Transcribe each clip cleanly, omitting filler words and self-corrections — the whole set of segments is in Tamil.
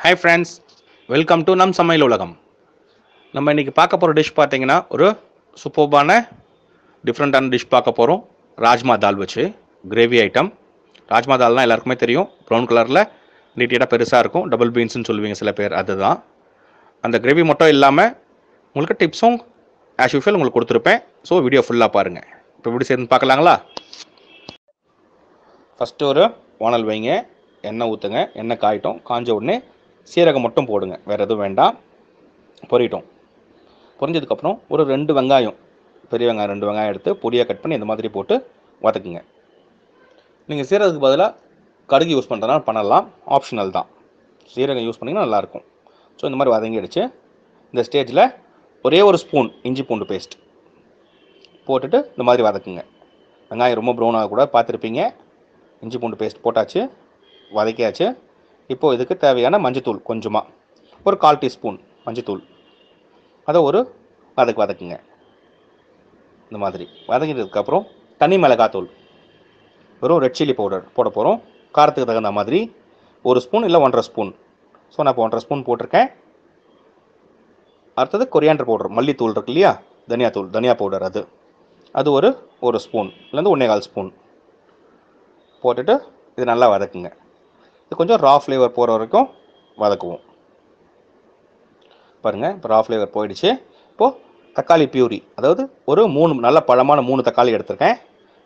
ஹாய் ஃப்ரெண்ட்ஸ், வெல்கம் டு நம் சமையல் உலகம். நம்ம இன்றைக்கி பார்க்க போகிற டிஷ் பார்த்தீங்கன்னா ஒரு சூப்பர்பான டிஃப்ரெண்ட்டான டிஷ் பார்க்க போகிறோம். ராஜ்மா தால் வச்சு கிரேவி ஐட்டம். ராஜ்மா தால்னால் எல்லாருக்குமே தெரியும், ப்ரௌன் கலரில் நீட்டியாக பெருசாக இருக்கும். டபுள் பீன்ஸ்னு சொல்லுவீங்க சில பேர், அதுதான். அந்த கிரேவி மட்டும் இல்லாமல் உங்களுக்கு டிப்ஸும் ஆஸ் யூஷுவல் உங்களுக்கு கொடுத்துருப்பேன். ஸோ வீடியோ ஃபுல்லாக பாருங்கள். இப்போ எப்படி சேர்ந்து பார்க்கலாங்களா? ஃபஸ்ட்டு ஒரு வானல் வைங்க, எண்ணெய் ஊற்றுங்க. எண்ணெய் காயிட்டும். காஞ்ச உடனே சீரகம் மட்டும் போடுங்க, வேறு எதுவும் வேண்டாம். பொரியட்டும். பொரிஞ்சதுக்கப்புறம் ஒரு 2 வெங்காயம், பெரிய வெங்காயம் 2 வெங்காயம் எடுத்து பொடியாக கட் பண்ணி இந்த மாதிரி போட்டு வதக்குங்க. நீங்கள் சீரகத்துக்கு பதிலாக கடுகு யூஸ் பண்ணுறதுனால பண்ணலாம், ஆப்ஷனல் தான். சீரகம் யூஸ் பண்ணிங்கன்னா நல்லாயிருக்கும். ஸோ இந்த மாதிரி வதங்கிடுச்சு. இந்த ஸ்டேஜில் ஒரே ஒரு ஸ்பூன் இஞ்சி பூண்டு பேஸ்ட் போட்டுட்டு இந்த மாதிரி வதக்குங்க. வெங்காயம் ரொம்ப ப்ரௌன் ஆகக்கூடாது, பார்த்துருப்பீங்க. இஞ்சி பூண்டு பேஸ்ட் போட்டாச்சு, வதக்கியாச்சு. இப்போது இதுக்கு தேவையான மஞ்சத்தூள் கொஞ்சமாக, ஒரு 1/4 டீஸ்பூன் மஞ்சத்தூள், அதை ஒரு வதக்குங்க. இந்த மாதிரி வதக்கிட்டதுக்கப்புறம் தனி மிளகாத்தூள், வெறும் ரெட் சில்லி பவுடர் போட போகிறோம். காரத்துக்கு தகுந்த மாதிரி 1 ஸ்பூன் இல்லை 1.5 ஸ்பூன். ஸோ நான் இப்போ 1.5 ஸ்பூன் போட்டிருக்கேன். அடுத்தது கொரியாண்டர் பவுடர், மல்லித்தூள் இருக்கு இல்லையா, தனியா பவுடர், அது ஒரு ஸ்பூன் இல்லைந்து 1.25 ஸ்பூன் போட்டுட்டு இது நல்லா வதக்குங்க. இது கொஞ்சம் ரா ஃப்ளேவர் போகிற வரைக்கும் வதக்குவோம். பாருங்கள், இப்போ ரா ஃப்ளேவர் போயிடுச்சு. இப்போது தக்காளி பியூரி, அதாவது ஒரு 3 நல்ல பழமான 3 தக்காளி எடுத்திருக்கேன்.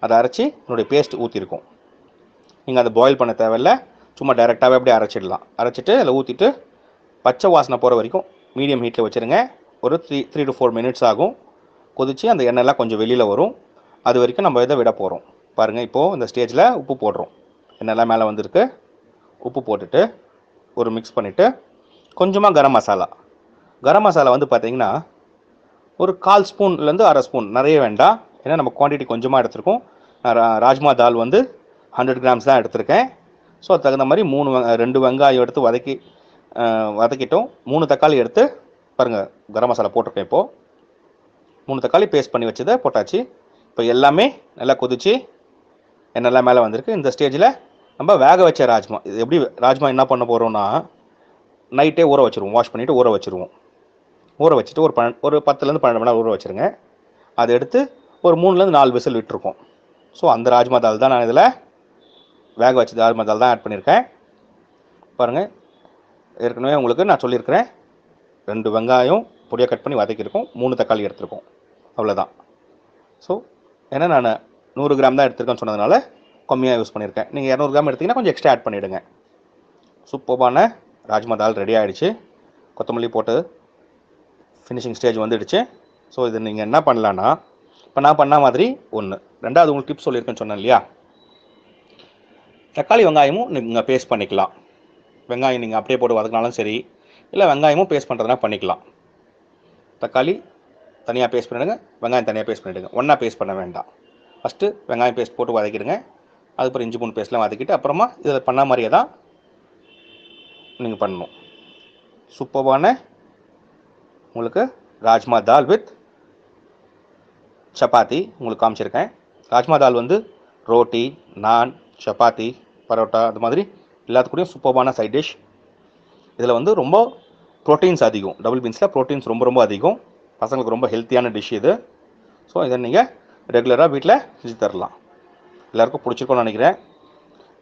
அதை அரைச்சி என்னுடைய பேஸ்ட் ஊற்றிருக்கோம். நீங்கள் அதை பாயில் பண்ண தேவையில்லை, சும்மா டைரெக்டாகவே அப்படியே அரைச்சிடலாம். அரைச்சிட்டு அதில் ஊற்றிட்டு பச்சை வாசனை போகிற வரைக்கும் மீடியம் ஹீட்டில் வச்சுருங்க. ஒரு 3 to 4 மினிட்ஸ் ஆகும். கொதித்து அந்த எண்ணெய்லாம் கொஞ்சம் வெளியில் வரும். அது வரைக்கும் நம்ம இதை விட போகிறோம். பாருங்கள், இப்போது இந்த ஸ்டேஜில் உப்பு போடுறோம். எண்ணெய்லாம் மேலே வந்திருக்கு. உப்பு போட்டுட்டு ஒரு மிக்ஸ் பண்ணிவிட்டு கொஞ்சமாக கரம் மசாலா வந்து பார்த்திங்கன்னா ஒரு 1/4 ஸ்பூன்லேருந்து 1/2 ஸ்பூன், நிறைய வேண்டாம். ஏன்னா நம்ம குவான்டிட்டி கொஞ்சமாக எடுத்துருக்கோம். ராஜ்மா தால் வந்து 100 கிராம்ஸ் தான் எடுத்திருக்கேன். ஸோ அது தகுந்த மாதிரி 2 வெங்காயம் எடுத்து வதக்கிட்டோம். 3 தக்காளி எடுத்து பாருங்கள், கரம் மசாலா போட்டிருக்கேன். இப்போது 3 தக்காளி பேஸ்ட் பண்ணி வச்சதை போட்டாச்சு. இப்போ எல்லாமே நல்லா கொதிச்சு எண்ணெய்லாம் மேலே வந்திருக்கு. இந்த ஸ்டேஜில் நம்ம வேக வச்ச ராஜ்மா, இது எப்படி ராஜ்மா என்ன பண்ண போகிறோம்னா, நைட்டே ஊற வச்சுருவோம். வாஷ் பண்ணிவிட்டு ஊற வச்சுருவோம். ஊற வச்சுட்டு ஒரு 10லேருந்து 12 மணி நேரம் ஊற வச்சுருங்க. அதை எடுத்து ஒரு 3லேருந்து 4 விசில் விட்டுருக்கோம். ஸோ அந்த ராஜ்மா தால் தான் நான் இதில் வேக வச்ச ராஜ்மா தால் தான் ஆட் பண்ணியிருக்கேன். பாருங்கள், ஏற்கனவே உங்களுக்கு நான் சொல்லியிருக்கிறேன், 2 வெங்காயம் பொடியாக கட் பண்ணி வதக்கியிருக்கோம், 3 தக்காளி எடுத்திருக்கோம், அவ்வளோதான். ஸோ ஏன்னா நான் 100 கிராம் தான் எடுத்திருக்கேன்னு சொன்னதுனால கம்மியாக யூஸ் பண்ணியிருக்கேன். நீங்கள் 200 கிராம் எடுத்திங்கன்னா கொஞ்சம் எக்ஸ்ட்ரா ஆட் பண்ணிவிடுங்க. சூப்பர்பான ராஜ்மா தால் ரெடி ஆகிடுச்சு. கொத்தமல்லி போட்டு ஃபினிஷிங் ஸ்டேஜ் வந்துடுச்சு. ஸோ இது நீங்கள் என்ன பண்ணலான்னா, இப்போ நான் பண்ண மாதிரி ரெண்டாவது உங்களுக்கு டிப்ஸ் சொல்லியிருக்கேன்னு சொன்னேன் இல்லையா, தக்காளி வெங்காயமும் நீங்கள் பேஸ்ட் பண்ணிக்கலாம். வெங்காயம் நீங்கள் அப்படியே போட்டு வதக்கினாலும் சரி, இல்லை வெங்காயமும் பேஸ்ட் பண்ணுறதுனா பண்ணிக்கலாம். தக்காளி தனியாக பேஸ்ட் பண்ணிவிடுங்க, வெங்காயம் தனியாக பேஸ்ட் பண்ணிவிடுங்க. ஒன்றா பேஸ்ட் பண்ண வேண்டாம். ஃபஸ்ட்டு வெங்காயம் பேஸ்ட் போட்டு வதக்கிடுங்க. அதுக்கப்புறம் இஞ்சி பூண்டு பேஸ்ட்லாம் வதக்கிட்டு அப்புறமா இதில் பண்ண மாதிரியே தான் நீங்கள் பண்ணணும். சூப்பர்பான உங்களுக்கு ராஜ்மா தால் வித் சப்பாத்தி உங்களுக்கு காமிச்சிருக்கேன். ராஜ்மா தால் வந்து ரோட்டி, நான், சப்பாத்தி, பரோட்டா, அது மாதிரி எல்லாத்துக்கூடையும் சூப்பர்பான சைட் டிஷ். இதில் வந்து ரொம்ப ப்ரோட்டீன்ஸ் அதிகம். டபுள் பீன்ஸில் ப்ரோட்டீன்ஸ் ரொம்ப ரொம்ப அதிகம். பசங்களுக்கு ரொம்ப ஹெல்த்தியான டிஷ் இது. ஸோ இதை நீங்கள் ரெகுலராக வீட்டில் செஞ்சு தரலாம். எல்லாருக்கும் பிடிச்சிருக்கோன்னு நினைக்கிறேன்.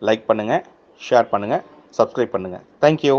லைக் பண்ணுங்கள், ஷேர் பண்ணுங்கள், சப்ஸ்கிரைப் பண்ணுங்கள். தேங்க்யூ.